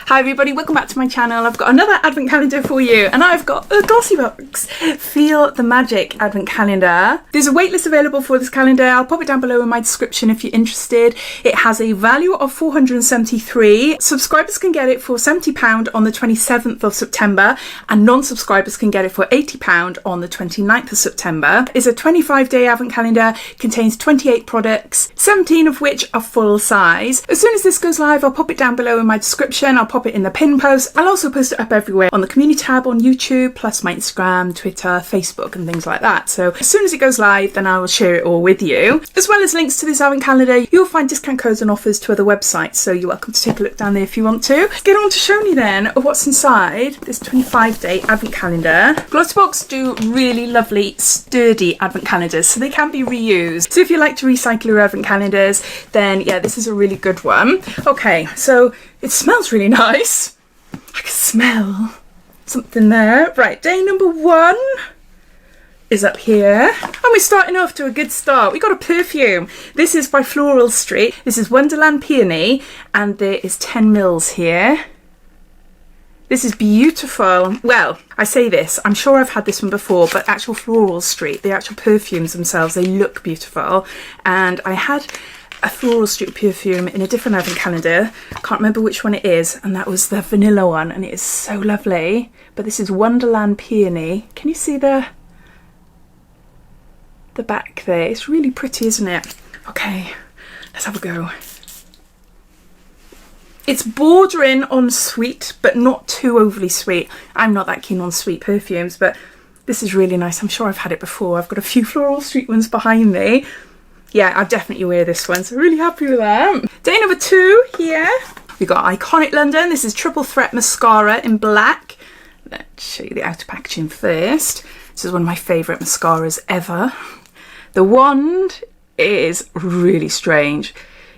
Hi everybody, welcome back to my channel. I've got another advent calendar for you and I've got a Glossybox Feel the Magic advent calendar. There's a waitlist available for this calendar. I'll pop it down below in my description if you're interested. It has a value of £473. Subscribers can get it for £70 on the 27th of September and non-subscribers can get it for £80 on the 29th of September. It's a 25-day advent calendar, contains 28 products, 17 of which are full size. As soon as this goes live, I'll pop it down below in my description. I'll pop it in the pin post. I'll also post it up everywhere on the community tab on YouTube, plus my Instagram, Twitter, Facebook and things like that. So as soon as it goes live, then I will share it all with you. As well as links to this advent calendar, you'll find discount codes and offers to other websites, so you're welcome to take a look down there if you want to. Let's get on to showing you then what's inside this 25-day advent calendar. Glossybox do really lovely, sturdy advent calendars, so they can be reused. So if you like to recycle your advent calendars, then yeah, this is a really good one. Okay, so it smells really nice. I can smell something there. Right, day number 1 is up here. And we're starting off to a good start. We got a perfume. This is by Floral Street. This is Wonderland Peony and there is 10 mils here. This is beautiful. Well, I say this, I'm sure I've had this one before, but actual Floral Street, the actual perfumes themselves, they look beautiful. And I had a Floral Street perfume in a different advent calendar. I can't remember which one it is, and that was the vanilla one, and it is so lovely. But this is Wonderland Peony. Can you see the back there? It's really pretty, isn't it? Okay, let's have a go. It's bordering on sweet, but not too overly sweet. I'm not that keen on sweet perfumes, but this is really nice. I'm sure I've had it before. I've got a few Floral Street ones behind me. Yeah, I'd definitely wear this one, so really happy with that. Day number 2 here. We got Iconic London. This is Triple Threat Mascara in black. Let's show you the outer packaging first. This is one of my favourite mascaras ever. The wand is really strange.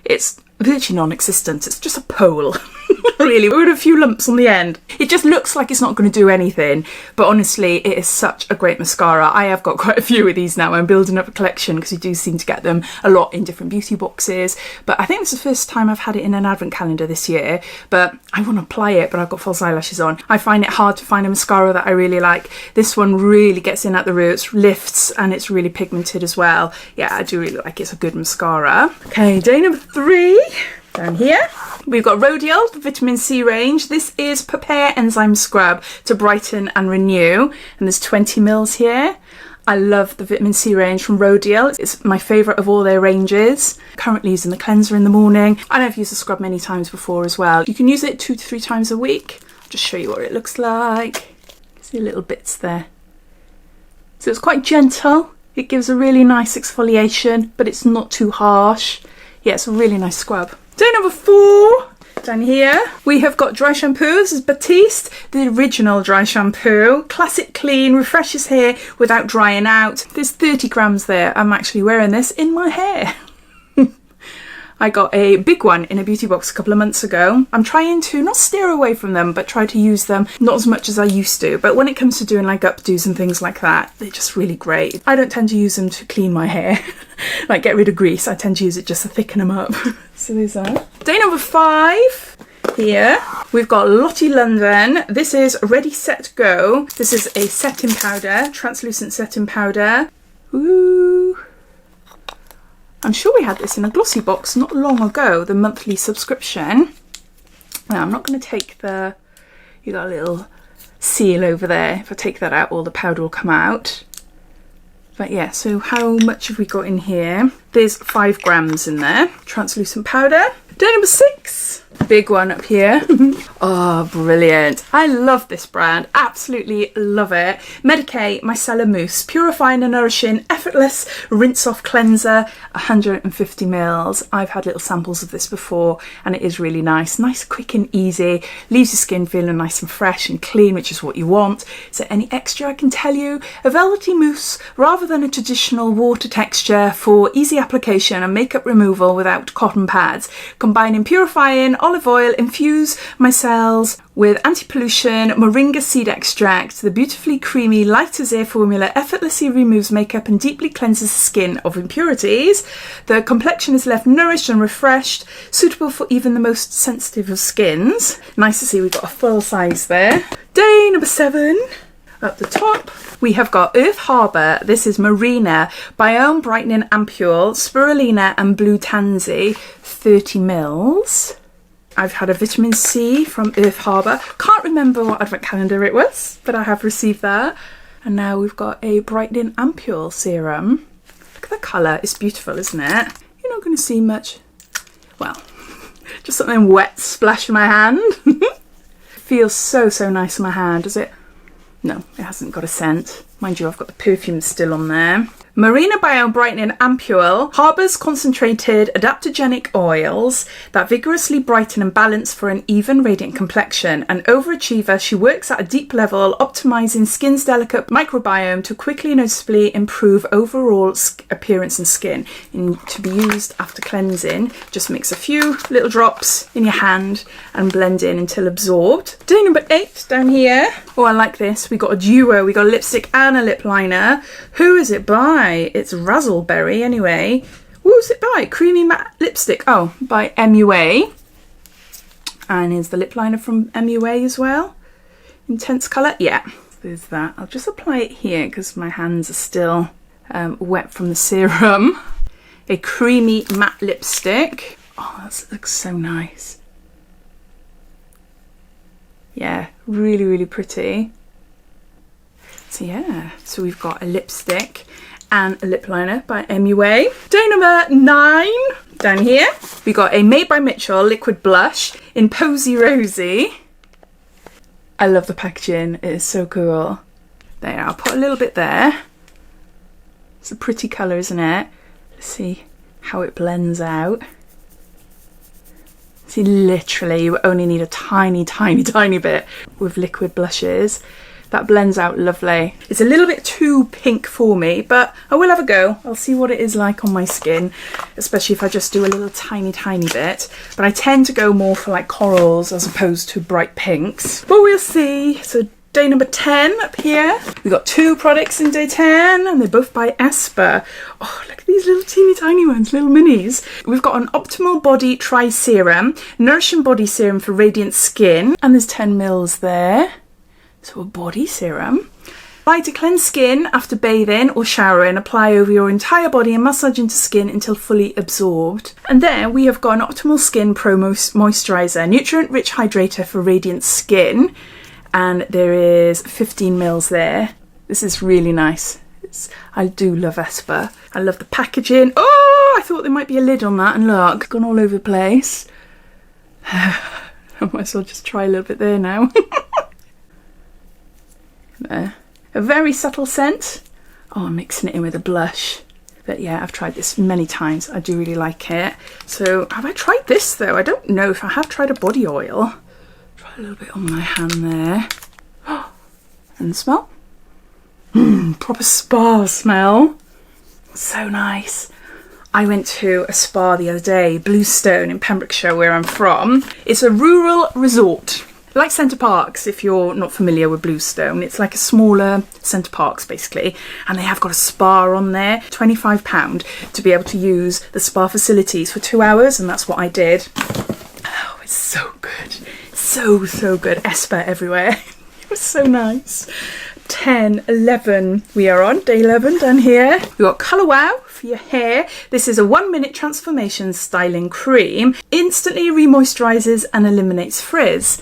It's virtually non-existent. It's just a pole, really, with a few lumps on the end. It just looks like it's not going to do anything, but honestly, it is such a great mascara. I have got quite a few of these now. I'm building up a collection because you do seem to get them a lot in different beauty boxes, but I think it's the first time I've had it in an advent calendar this year, but I want to apply it, but I've got false eyelashes on. I find it hard to find a mascara that I really like. This one really gets in at the roots, lifts, and it's really pigmented as well. Yeah, I do really like it. It's a good mascara. Okay, day number 3. Down here, we've got Rodial, the Vitamin C range. This is Prepare Enzyme Scrub to brighten and renew, and there's 20 mils here. I love the Vitamin C range from Rodial. It's my favourite of all their ranges. Currently using the cleanser in the morning, and I've used the scrub many times before as well. You can use it 2 to 3 times a week. I'll just show you what it looks like. See little bits there. So it's quite gentle. It gives a really nice exfoliation, but it's not too harsh. Yeah, it's a really nice scrub. Day number 4, down here, we have got dry shampoo. This is Batiste, the original dry shampoo. Classic clean, refreshes hair without drying out. There's 30 grams there. I'm actually wearing this in my hair. I got a big one in a beauty box a couple of months ago. I'm trying to not steer away from them, but try to use them not as much as I used to. But when it comes to doing like updos and things like that, they're just really great. I don't tend to use them to clean my hair, like get rid of grease. I tend to use it just to thicken them up. So there's that. Day number 5. Here we've got Lottie London. This is Ready Set Go. This is a setting powder, translucent setting powder. Ooh. I'm sure we had this in a Glossybox not long ago, the monthly subscription. Now I'm not going to take the, you got a little seal over there. If I take that out, all the powder will come out. But yeah, so how much have we got in here? There's 5 grams in there. Translucent powder. Day number 6. Big one up here. Oh, brilliant. I love this brand. Absolutely love it. Medicae Micellar Mousse. Purifying and nourishing, effortless rinse-off cleanser. 150 mils. I've had little samples of this before and it is really nice. Nice, quick and easy. Leaves your skin feeling nice and fresh and clean, which is what you want. Is there any extra I can tell you? A velvety mousse rather than a traditional water texture for easy application and makeup removal without cotton pads. Combining purifying, olive oil, infuse my cells with anti-pollution moringa seed extract. The beautifully creamy, light as air formula effortlessly removes makeup and deeply cleanses the skin of impurities. The complexion is left nourished and refreshed, suitable for even the most sensitive of skins. Nice to see we've got a full size there. Day number 7. At the top, we have got Earth Harbour. This is Marina, Biome Brightening Ampule, Spirulina and Blue Tansy, 30 mils. I've had a vitamin C from Earth Harbour. Can't remember what advent calendar it was, but I have received that. And now we've got a Brightening Ampule serum. Look at the colour, it's beautiful, isn't it? You're not going to see much, well, just something wet splash in my hand. Feels so, so nice in my hand, does it? No, it hasn't got a scent. Mind you, I've got the perfume still on there. Marina Biome Brightening Ampule harbours concentrated adaptogenic oils that vigorously brighten and balance for an even, radiant complexion. An overachiever, she works at a deep level, optimising skin's delicate microbiome to quickly and noticeably improve overall appearance and skin. And to be used after cleansing, just mix a few little drops in your hand and blend in until absorbed. Day number 8 down here. Oh, I like this. We got a duo. We got a lipstick and a lip liner. Who is it by? It's Razzleberry anyway. Who's it by? Creamy Matte Lipstick. Oh, by MUA. And here's the lip liner from MUA as well. Intense colour. Yeah, there's that. I'll just apply it here because my hands are still wet from the serum. A creamy matte lipstick. Oh, that looks so nice. Yeah, really, really pretty. So yeah, so we've got a lipstick and a lip liner by MUA. Day number 9, down here, we got a Made by Mitchell liquid blush in Posy Rosy. I love the packaging, it is so cool. There, I'll put a little bit there. It's a pretty colour, isn't it? Let's see how it blends out. See, literally, you only need a tiny, tiny, tiny bit with liquid blushes. That blends out lovely. It's a little bit too pink for me, but I will have a go. I'll see what it is like on my skin, especially if I just do a little tiny, tiny bit. But I tend to go more for like corals as opposed to bright pinks. But we'll see. So day number 10 up here. We've got 2 products in day 10 and they're both by ESPA. Oh, look at these little teeny tiny ones, little minis. We've got an Optimal Body Tri Serum, Nourishing Body Serum for Radiant Skin. And there's 10 mils there. So a body serum. Apply to cleanse skin after bathing or showering. Apply over your entire body and massage into skin until fully absorbed. And then we have got an Optimal Skin Pro Moisturiser, nutrient rich hydrator for radiant skin. And there is 15 mils there. This is really nice. I do love ESPA. I love the packaging. Oh, I thought there might be a lid on that and look, it's gone all over the place. I might as well just try a little bit there now. There. A very subtle scent. Oh, I'm mixing it in with a blush. But yeah, I've tried this many times. I do really like it. So have I tried this though? I don't know if I have tried a body oil. Try a little bit on my hand there. And the smell. Proper spa smell. So nice. I went to a spa the other day, Bluestone in Pembrokeshire, where I'm from. It's a rural resort. Like Centre Parks, if you're not familiar with Bluestone, it's like a smaller Centre Parks basically, and they have got a spa on there, £25 to be able to use the spa facilities for 2 hours, and that's what I did. Oh, it's so good. So, so good. ESPA everywhere. It was so nice. 10, 11 we are on, day 11 down here. We've got Colour Wow for your hair. This is a 1-minute transformation styling cream. Instantly remoisturises and eliminates frizz.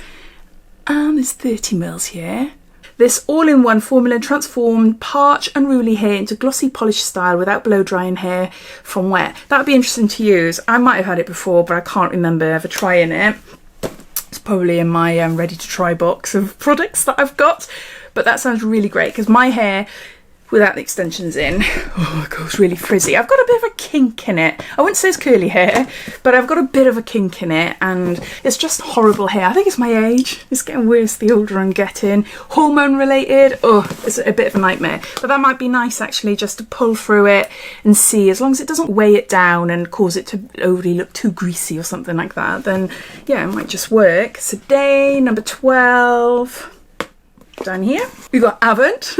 And there's 30 mils here. This all-in-one formula transformed parch unruly hair into glossy polished style without blow drying hair from wet. That would be interesting to use. I might have had it before, but I can't remember ever trying it. It's probably in my ready to try box of products that I've got. But that sounds really great because my hair without the extensions in. Oh, it goes really frizzy. I've got a bit of a kink in it. I wouldn't say it's curly hair, but I've got a bit of a kink in it, and it's just horrible hair. I think it's my age. It's getting worse the older I'm getting. Hormone related, oh, it's a bit of a nightmare. But that might be nice actually, just to pull through it and see, as long as it doesn't weigh it down and cause it to overly look too greasy or something like that, then yeah, it might just work. So day number 12. Down here we've got Avant.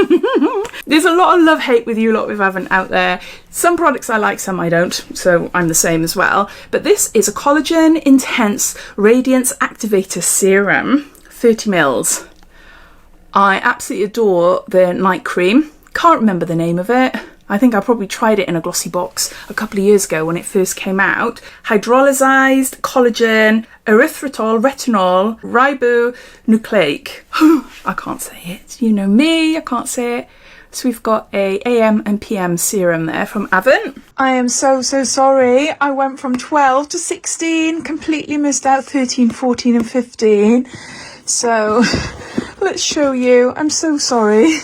There's a lot of love-hate with you lot with Avant out there. Some products I like, some I don't, so I'm the same as well. But this is a Collagen Intense Radiance Activator Serum, 30 mils. I absolutely adore the night cream. Can't remember the name of it. I think I probably tried it in a Glossybox a couple of years ago when it first came out. Hydrolyzed collagen, erythritol, retinol, ribonucleic. I can't say it. You know me, I can't say it. So we've got a AM and PM serum there from Avant. I am so sorry. I went from 12 to 16, completely missed out 13, 14 and 15. So let's show you. I'm so sorry.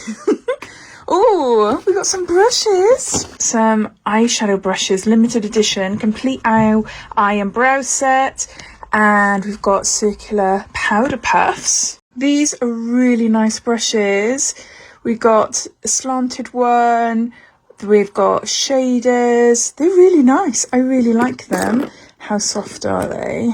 Oh, we got some brushes. Some eyeshadow brushes, limited edition, complete eye and brow set. And we've got circular powder puffs. These are really nice brushes. We've got a slanted one. We've got shaders. They're really nice. I really like them. How soft are they?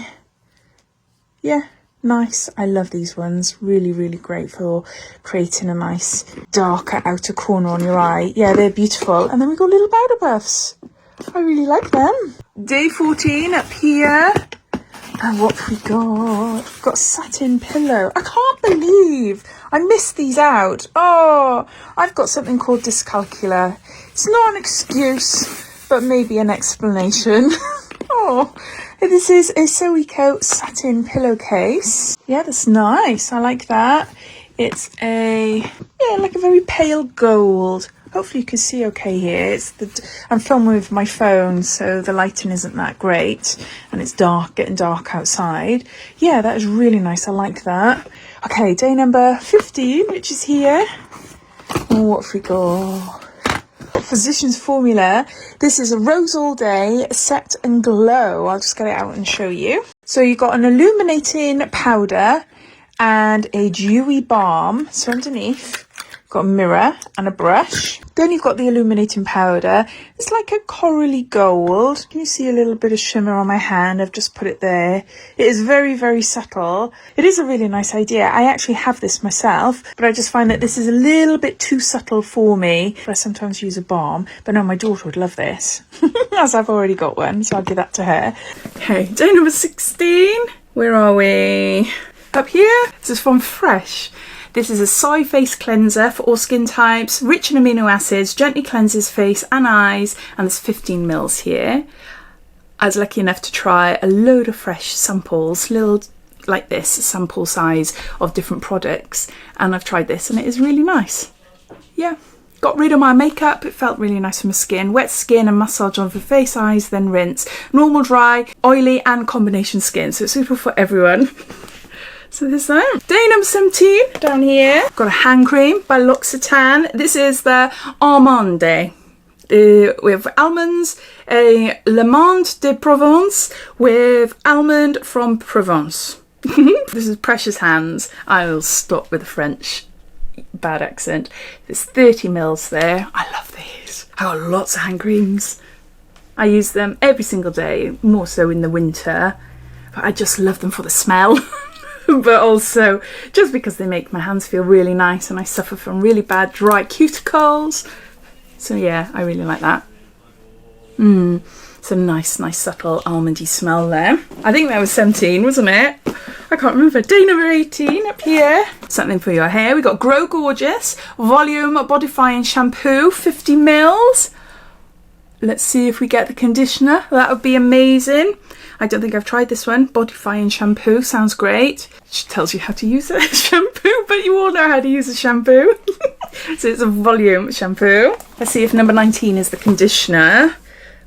Yeah. Nice. I love these ones. Really great for creating a nice darker outer corner on your eye. Yeah, they're beautiful. And then we've got little powder puffs. I really like them. Day 14 up here. And what have we got? We've got satin pillow. I can't believe I missed these out. Oh, I've got something called dyscalculia. It's not an excuse, but maybe an explanation. Oh, this is a Soeco satin pillowcase. Yeah, that's nice. I like that. It's like a very pale gold. Hopefully you can see okay here. I'm filming with my phone, so the lighting isn't that great, and it's dark, getting dark outside. Yeah, that is really nice. I like that. Okay, day number 15, which is here. Oh, what have we got? Physicians Formula. This is a Rose All Day Set and Glow. I'll just get it out and show you. So you've got an illuminating powder and a dewy balm. So underneath, you've got a mirror and a brush. Then you've got the illuminating powder. It's like a corally gold. Can you see a little bit of shimmer on my hand? I've just put it there. It is very subtle. It is a really nice idea. I actually have this myself, but I just find that this is a little bit too subtle for me. I sometimes use a balm, but no, my daughter would love this, as I've already got one, so I'll give that to her. Okay, day number 16. Where are we? Up here. This is from Fresh. This is a soy face cleanser for all skin types, rich in amino acids, gently cleanses face and eyes, and there's 15 mils here. I was lucky enough to try a load of Fresh samples, little like this, sample size of different products, and I've tried this and it is really nice. Yeah, got rid of my makeup, it felt really nice for my skin. Wet skin and massage on the face, eyes, then rinse. Normal, dry, oily and combination skin, so it's suitable for everyone. So there's that. Day number 17 down here. Got a hand cream by L'Occitane. This is the Almande. With almonds, a L'Amande de Provence with almond from Provence. This is Precious Hands. I will stop with the French bad accent. There's 30 mils there. I love these. I got lots of hand creams. I use them every single day, more so in the winter. But I just love them for the smell. But also just because they make my hands feel really nice, and I suffer from really bad dry cuticles. So yeah, I really like that. It's a nice subtle almondy smell there. I think that was 17, wasn't it? I can't remember. Day number 18 up here. Something for your hair. We got Grow Gorgeous Volume Bodifying Shampoo, 50 mils. Let's see if we get the conditioner. That would be amazing. I don't think I've tried this one. Bodifying shampoo sounds great. It tells you how to use a shampoo, but you all know how to use a shampoo. So it's a volume shampoo. Let's see if number 19 is the conditioner.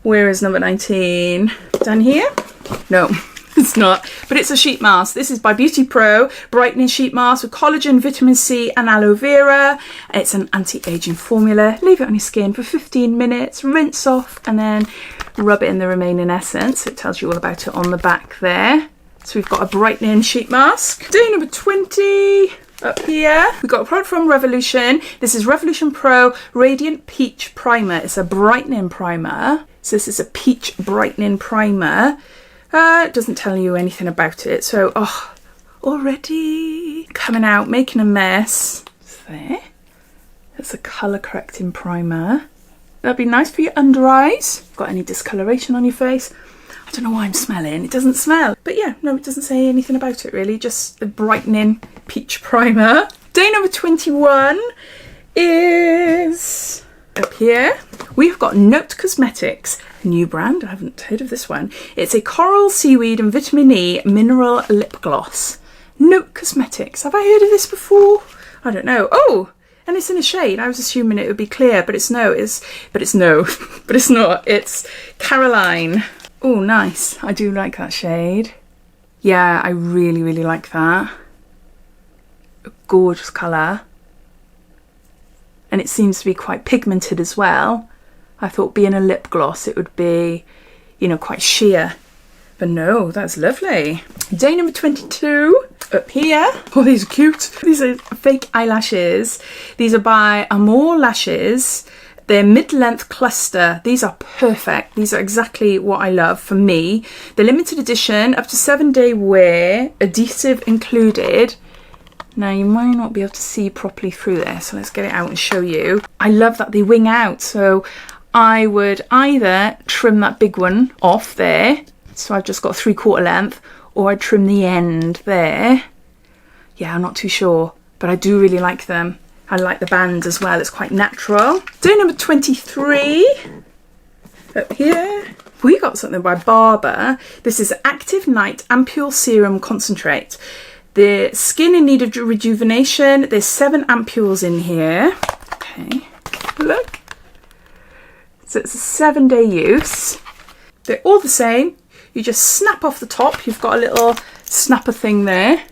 Where is number 19? Down here? No. It's not, but it's a sheet mask. This is by Beauty Pro, brightening sheet mask with collagen, vitamin C and aloe vera. It's an anti-aging formula. Leave it on your skin for 15 minutes, rinse off, and then rub it in the remaining essence. It tells you all about it on the back there. So we've got a brightening sheet mask. Day number 20. Up here, we've got a product from Revolution. This is Revolution Pro Radiant Peach Primer. It's a brightening primer. So this is a peach brightening primer. It doesn't tell you anything about it. So, oh, already coming out, making a mess. There. That's a colour correcting primer. That'd be nice for your under eyes. Got any discoloration on your face? I don't know why I'm smelling. It doesn't smell. But yeah, no, it doesn't say anything about it really. Just the brightening peach primer. Day number 21 is up here. We've got Note Cosmetics, a new brand. I haven't heard of this one. It's a coral, seaweed and vitamin E mineral lip gloss. Note Cosmetics. Have I heard of this before? I don't know. Oh, and it's in a shade. I was assuming it would be clear, but it's not. It's Caroline. Oh, nice. I do like that shade. Yeah, I really, really like that. A gorgeous colour. And it seems to be quite pigmented as well. I thought being a lip gloss, it would be, you know, quite sheer. But no, that's lovely. Day number 22, up here. Oh, these are cute. These are fake eyelashes. These are by Amore Lashes. They're mid-length cluster. These are perfect. These are exactly what I love for me. They're limited edition, up to 7-day wear, adhesive included. Now you might not be able to see properly through this, so let's get it out and show you. I love that they wing out, so I would either trim that big one off there, so I've just got 3/4 length, or I'd trim the end there. Yeah, I'm not too sure, but I do really like them. I like the band as well, it's quite natural. Day number 23, up here. We got something by Barber. This is Active Night Ampule Serum Concentrate. The skin in need of rejuvenation. There's 7 ampules in here. Okay, look. So it's a 7-day use. They're all the same. You just snap off the top. You've got a little snapper thing there,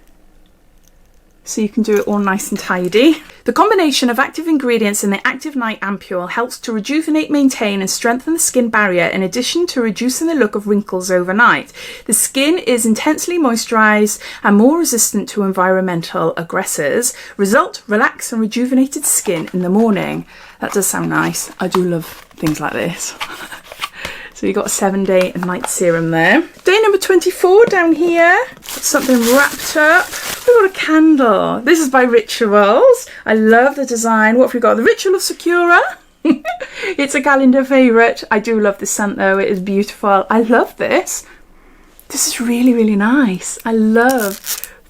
so you can do it all nice and tidy. The combination of active ingredients in the Active Night Ampule helps to rejuvenate, maintain and strengthen the skin barrier in addition to reducing the look of wrinkles overnight. The skin is intensely moisturised and more resistant to environmental aggressors. Result, relaxed and rejuvenated skin in the morning. That does sound nice. I do love things like this. So you got a 7-day and night serum there. Day number 24 down here. Got something wrapped up. We've got a candle. This is by Rituals. I love the design. What have we got? The Ritual of Sakura. It's a calendar favourite. I do love this scent though. It is beautiful. I love this. This is really, really nice. I love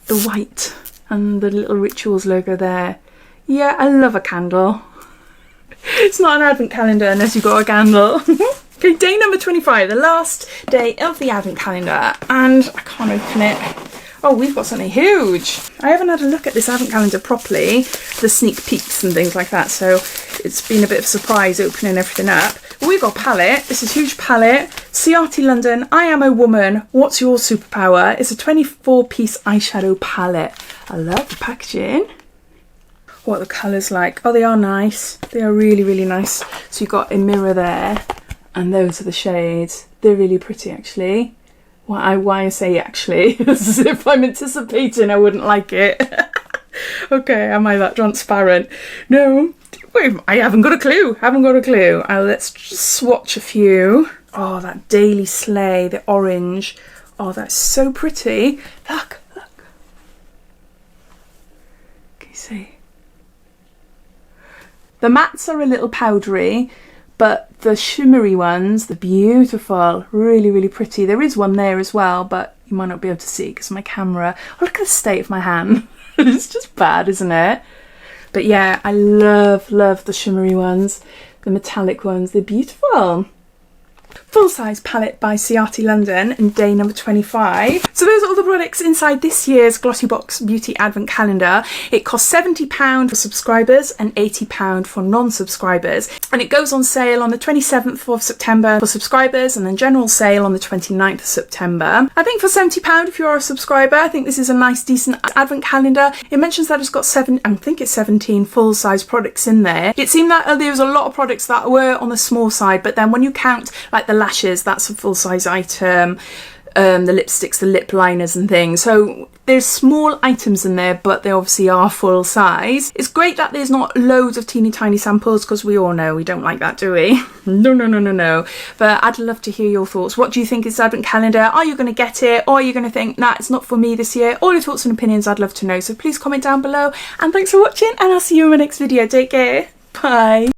the white and the little Rituals logo there. Yeah, I love a candle. It's not an advent calendar unless you've got a candle. Okay, day number 25, the last day of the advent calendar, and I can't open it. Oh, we've got something huge. I haven't had a look at this advent calendar properly, the sneak peeks and things like that, so it's been a bit of a surprise opening everything up. But we've got a palette. This is a huge palette. CRT London, I Am a Woman, What's Your Superpower? It's a 24-piece eyeshadow palette. I love the packaging. What are the colours like? Oh, they are nice. They are really, really nice. So you've got a mirror there. And those are the shades. They're really pretty actually. Why I say actually, as if I'm anticipating I wouldn't like it. Okay, am I that transparent? No, wait, I haven't got a clue. Let's just swatch a few. Oh, that Daily Slay, the orange. Oh, that's so pretty. Look. Can you see? The mattes are a little powdery, but the shimmery ones, the beautiful, really, really pretty. There is one there as well, but you might not be able to see because my camera... Oh, look at the state of my hand. It's just bad, isn't it? But yeah, I love the shimmery ones, the metallic ones. They're beautiful. full size palette by Ciati London and day number 25. So those are all the products inside this year's Glossybox Beauty Advent Calendar. It costs £70 for subscribers and £80 for non-subscribers, and it goes on sale on the 27th of September for subscribers and then general sale on the 29th of September. I think for £70 if you're a subscriber, I think this is a nice decent advent calendar. It mentions that it's got 17 full size products in there. It seemed that there was a lot of products that were on the small side, but then when you count like the lashes, that's a full size item, the lipsticks, the lip liners and things, so there's small items in there, but they obviously are full size. It's great that there's not loads of teeny tiny samples, because we all know we don't like that, do we? No. But I'd love to hear your thoughts. What do you think is this advent calendar? Are you going to get it, or are you going to think, nah, it's not for me this year? All your thoughts and opinions I'd love to know, so please comment down below, and thanks for watching, and I'll see you in my next video. Take care. Bye.